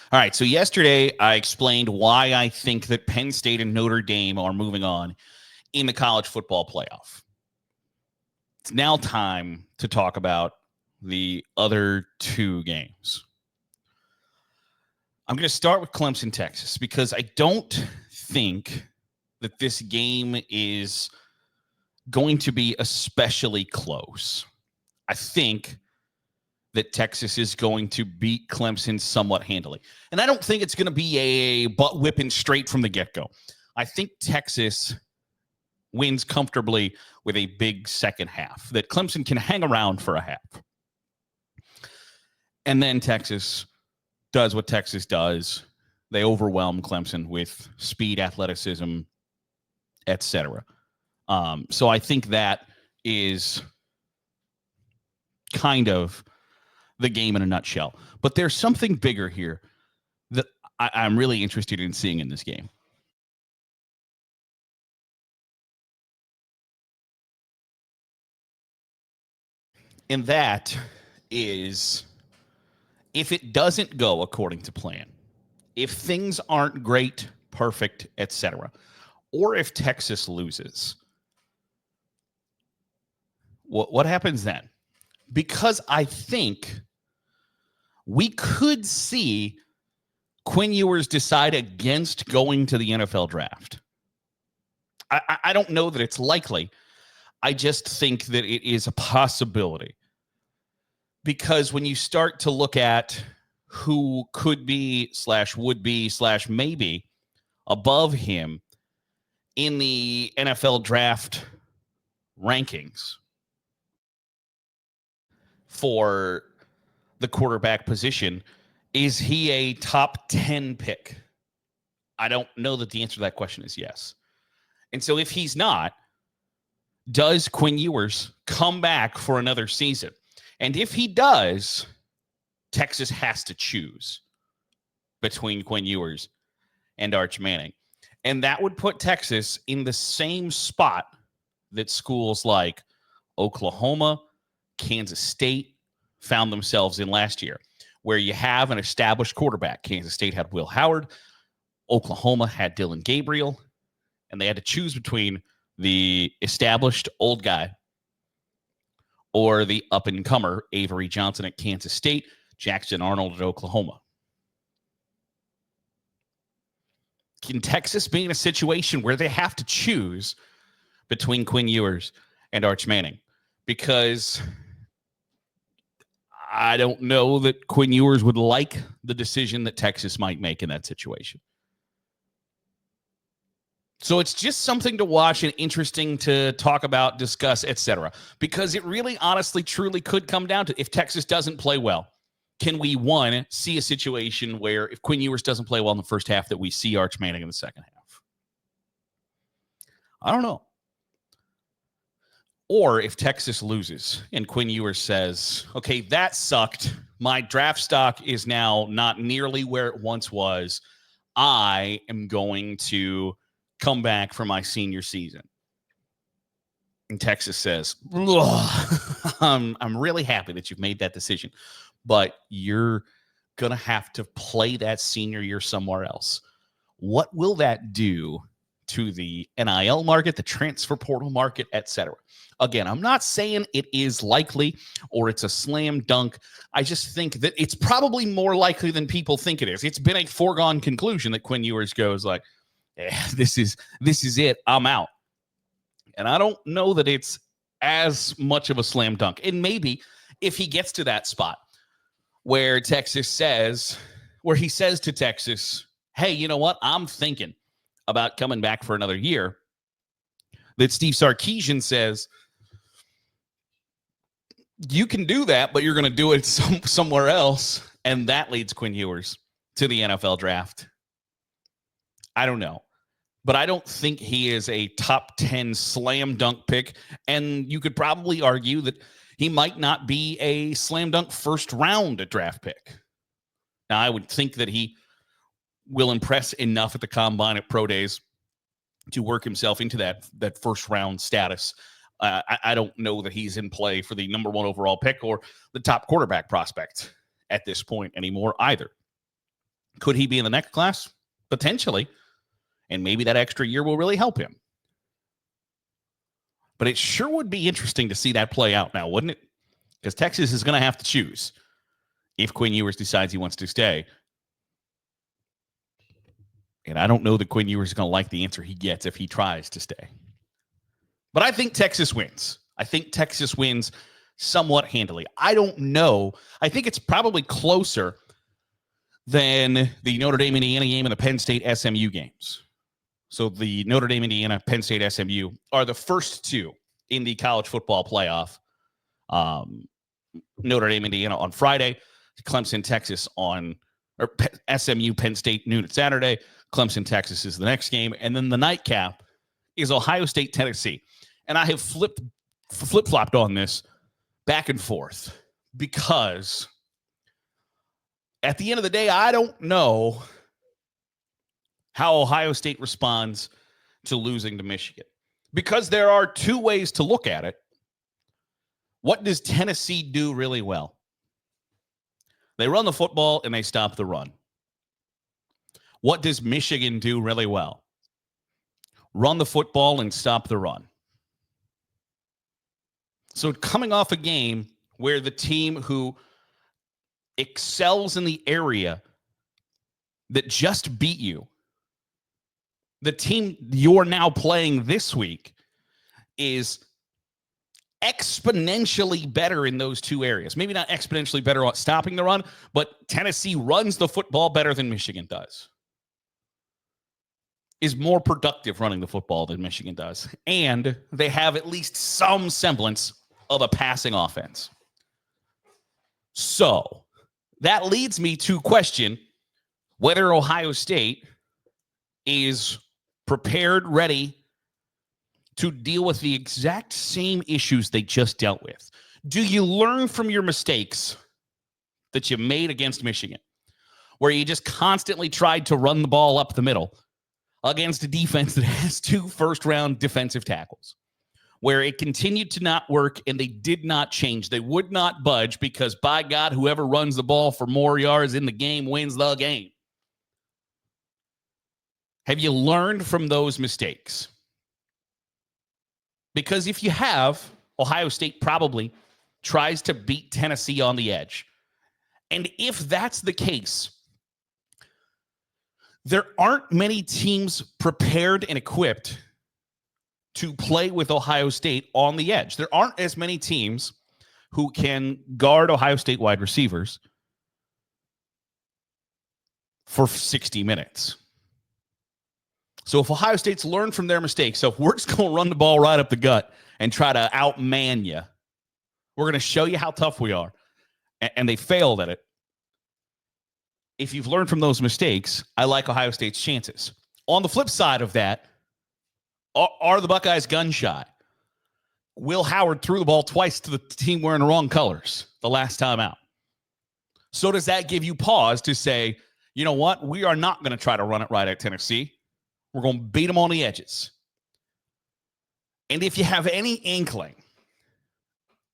All right, so yesterday I explained why I think that Penn State and Notre Dame are moving on in the college football playoff. It's now time to talk about the other two games. I'm going to start with Clemson, Texas, because I don't think that this game is going to be especially close. I think that Texas is going to beat Clemson somewhat handily. And I don't think it's going to be a butt whipping straight from the get-go. I think Texas wins comfortably with a big second half, that Clemson can hang around for a half. And then Texas does what Texas does. They overwhelm Clemson with speed, athleticism, etc. So I think that is kind of the game in a nutshell. But there's something bigger here that I'm really interested in seeing in this game. And that is, if it doesn't go according to plan, if things aren't great, perfect, etc., or if Texas loses, what happens then? Because I think we could see Quinn Ewers decide against going to the NFL draft. I don't know that it's likely. I just think that it is a possibility. Because when you start to look at who could be / would be / maybe above him in the NFL draft rankings for the quarterback position, is he a top 10 pick? I don't know that the answer to that question is yes. And so if he's not, does Quinn Ewers come back for another season? And if he does, Texas has to choose between Quinn Ewers and Arch Manning. And that would put Texas in the same spot that schools like Oklahoma, Kansas State found themselves in last year, where you have an established quarterback. Kansas State had Will Howard. Oklahoma had Dylan Gabriel. And they had to choose between the established old guy or the up-and-comer Avery Johnson at Kansas State, Jackson Arnold at Oklahoma. Can Texas be in a situation where they have to choose between Quinn Ewers and Arch Manning? Because I don't know that Quinn Ewers would like the decision that Texas might make in that situation. So it's just something to watch and interesting to talk about, discuss, etc. Because it really, honestly, truly could come down to, if Texas doesn't play well, can we, one, see a situation where if Quinn Ewers doesn't play well in the first half, that we see Arch Manning in the second half? I don't know. Or if Texas loses and Quinn Ewers says, okay, that sucked. My draft stock is now not nearly where it once was. I am going to come back for my senior season. And Texas says, I'm really happy that you've made that decision, but you're going to have to play that senior year somewhere else. What will that do to the NIL market, the transfer portal market, etc.? Again, I'm not saying it is likely or it's a slam dunk. I just think that it's probably more likely than people think it is. It's been a foregone conclusion that Quinn Ewers goes like, this is it. I'm out. And I don't know that it's as much of a slam dunk. And maybe if he gets to that spot where he says to Texas, hey, you know what? I'm thinking about coming back for another year. That Steve Sarkisian says, you can do that, but you're going to do it somewhere else. And that leads Quinn Ewers to the NFL draft. I don't know. But I don't think he is a top 10 slam dunk pick. And you could probably argue that he might not be a slam dunk first round draft pick. Now, I would think that he will impress enough at the combine at pro days to work himself into that first round status. I don't know that he's in play for the number 1 overall pick or the top quarterback prospect at this point anymore either. Could he be in the next class? Potentially. And maybe that extra year will really help him. But it sure would be interesting to see that play out now, wouldn't it? Because Texas is going to have to choose if Quinn Ewers decides he wants to stay. And I don't know that Quinn Ewers is going to like the answer he gets if he tries to stay. But I think Texas wins. I think Texas wins somewhat handily. I don't know. I think it's probably closer than the Notre Dame, Indiana game and the Penn State, SMU games. So the Notre Dame, Indiana, Penn State, SMU are the first two in the college football playoff. Notre Dame, Indiana on Friday, Clemson, Texas on, or SMU, Penn State, noon at Saturday. Clemson, Texas is the next game. And then the nightcap is Ohio State, Tennessee. And I have flip-flopped on this back and forth because at the end of the day, I don't know how Ohio State responds to losing to Michigan. Because there are two ways to look at it. What does Tennessee do really well? They run the football and they stop the run. What does Michigan do really well? Run the football and stop the run. So coming off a game where the team who excels in the area that just beat you, the team you're now playing this week, is exponentially better in those two areas. Maybe not exponentially better at stopping the run, but Tennessee runs the football better than Michigan does. Is more productive running the football than Michigan does. And they have at least some semblance of a passing offense. So that leads me to question whether Ohio State is prepared, ready to deal with the exact same issues they just dealt with. Do you learn from your mistakes that you made against Michigan, where you just constantly tried to run the ball up the middle against a defense that has 2 first-round defensive tackles, where it continued to not work and they did not change? They would not budge because, by God, whoever runs the ball for more yards in the game wins the game. Have you learned from those mistakes? Because if you have, Ohio State probably tries to beat Tennessee on the edge. And if that's the case, there aren't many teams prepared and equipped to play with Ohio State on the edge. There aren't as many teams who can guard Ohio State wide receivers for 60 minutes. So if Ohio State's learned from their mistakes, so if we're just going to run the ball right up the gut and try to outman you, we're going to show you how tough we are, and they failed at it. If you've learned from those mistakes, I like Ohio State's chances. On the flip side of that, are the Buckeyes gun shy? Will Howard threw the ball twice to the team wearing the wrong colors the last time out. So does that give you pause to say, you know what? We are not going to try to run it right at Tennessee. We're going to beat them on the edges. And if you have any inkling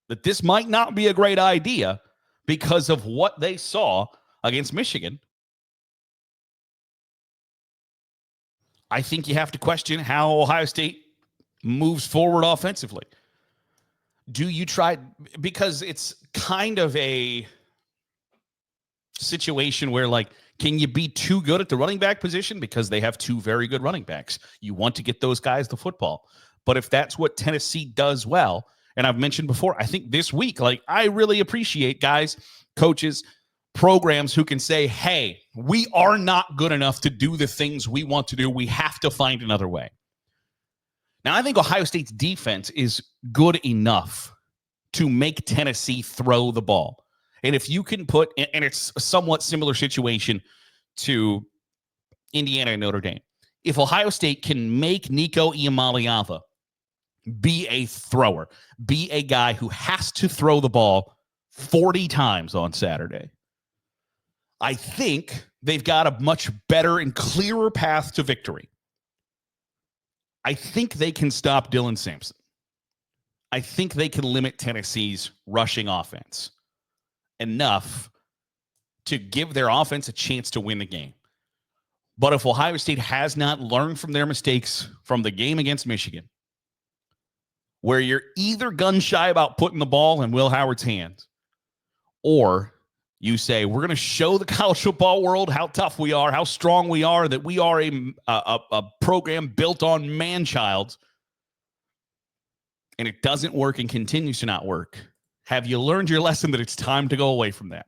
that this might not be a great idea because of what they saw against Michigan, I think you have to question how Ohio State moves forward offensively. Do you try, because it's kind of a situation where, like, can you be too good at the running back position? Because they have 2 very good running backs. You want to get those guys the football. But if that's what Tennessee does well, and I've mentioned before, I think this week, like, I really appreciate guys, coaches, programs who can say, hey, we are not good enough to do the things we want to do. We have to find another way. Now, I think Ohio State's defense is good enough to make Tennessee throw the ball. And if you can put, and it's a somewhat similar situation to Indiana and Notre Dame, if Ohio State can make Nico Iamaleava be a thrower, be a guy who has to throw the ball 40 times on Saturday, I think they've got a much better and clearer path to victory. I think they can stop Dylan Sampson. I think they can limit Tennessee's rushing offense enough to give their offense a chance to win the game. But if Ohio State has not learned from their mistakes from the game against Michigan, where you're either gun shy about putting the ball in Will Howard's hands, or you say, we're going to show the college football world how tough we are, how strong we are, that we are a program built on man-child, and it doesn't work and continues to not work. Have you learned your lesson that it's time to go away from that?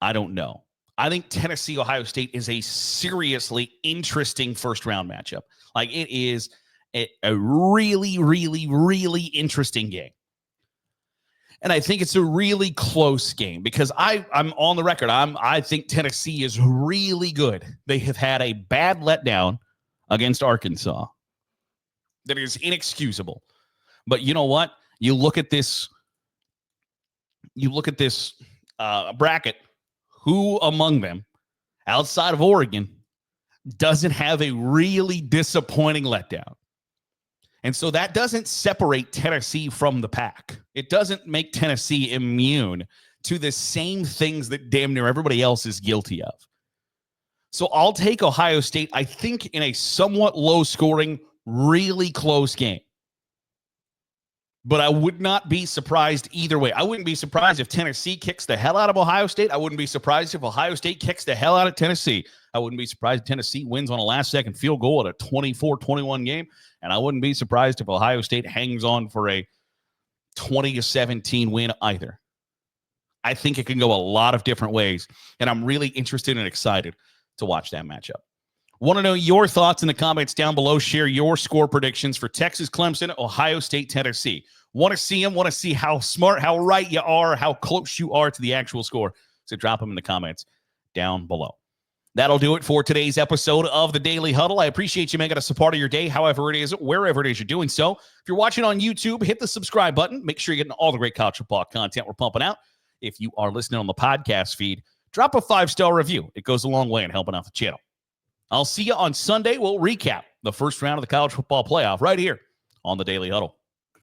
I don't know. I think Tennessee, Ohio State is a seriously interesting first-round matchup. Like, it is a really, really, really interesting game. And I think it's a really close game because I'm on the record. I think Tennessee is really good. They have had a bad letdown against Arkansas that is inexcusable. But you know what? You look at this bracket. Who among them, outside of Oregon, doesn't have a really disappointing letdown? And so that doesn't separate Tennessee from the pack. It doesn't make Tennessee immune to the same things that damn near everybody else is guilty of. So I'll take Ohio State, I think, in a somewhat low-scoring, really close game. But I would not be surprised either way. I wouldn't be surprised if Tennessee kicks the hell out of Ohio State. I wouldn't be surprised if Ohio State kicks the hell out of Tennessee. I wouldn't be surprised if Tennessee wins on a last-second field goal at a 24-21 game. And I wouldn't be surprised if Ohio State hangs on for a 20-17 win either. I think it can go a lot of different ways. And I'm really interested and excited to watch that matchup. Want to know your thoughts in the comments down below. Share your score predictions for Texas, Clemson, Ohio State, Tennessee. Want to see them? Want to see how smart, how right you are, how close you are to the actual score? So drop them in the comments down below. That'll do it for today's episode of the Daily Huddle. I appreciate you making us a part of your day, however it is, wherever it is you're doing so. If you're watching on YouTube, hit the subscribe button. Make sure you're getting all the great college football content we're pumping out. If you are listening on the podcast feed, drop a 5-star review. It goes a long way in helping out the channel. I'll see you on Sunday. We'll recap the first round of the college football playoff right here on the Daily Huddle.